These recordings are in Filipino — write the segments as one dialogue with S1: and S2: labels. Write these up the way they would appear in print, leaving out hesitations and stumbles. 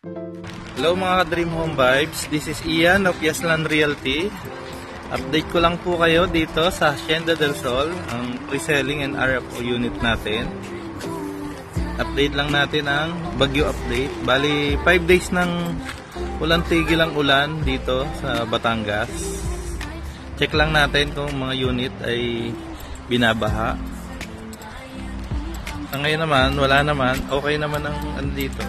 S1: Hello mga Dream Home Vibes, this is Ian of Yesland Realty. Update ko lang po kayo dito sa Hacienda del Sol, ang pre-selling and RFO unit natin. Update lang natin ang bagyo update. Bali 5 days ng ulan tigil ang ulan dito sa Batangas. Check lang natin kung mga unit ay binabaha. Ngayon naman, wala naman. Okay naman ang dito.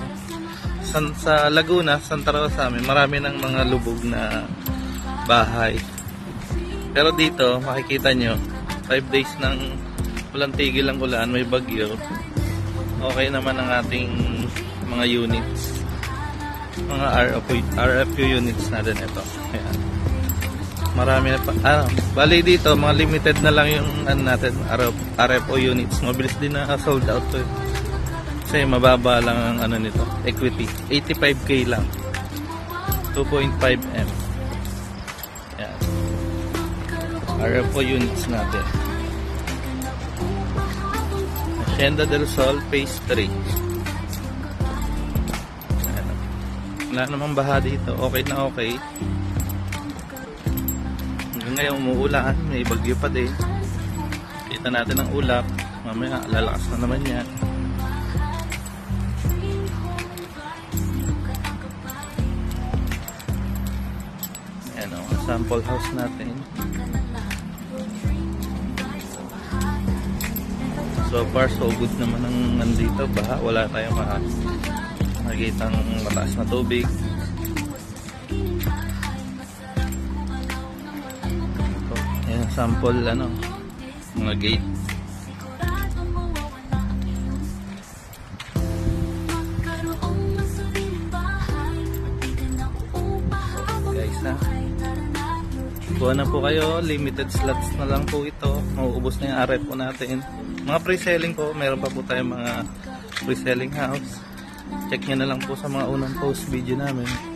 S1: Sa Laguna, Santa Rosa, marami ng mga lubog na bahay. Pero dito, makikita nyo, 5 days ng walang tigil ang ulan, may bagyo. Okay naman ang ating mga units. Mga RFQ units natin ito. Ayan. Marami na pa. Bali dito, mga limited na lang yung natin, RFO units. Mabilis din na sold out to. Kasi mababa lang ang nito, equity. 85k lang. 2.5M. Ayan. RFO units natin. Hacienda del Sol, Phase 3. Ayan. Wala namang baha dito. Okay na okay. Ngayon umuulan, may bagyo pa din. Kita natin ang ulap. Mamaya lalakas na naman yan. Ayan o, sample house natin. So far so good naman ang nandito. Baha, wala tayong makikitang mataas na tubig. Sample mga gate. Guys kuha na po kayo, limited slots na lang po ito. Mauubos na yung RF po natin. Mga pre-selling po, meron pa po tayong mga pre-selling house. Check nyo na lang po sa mga unang post video namin.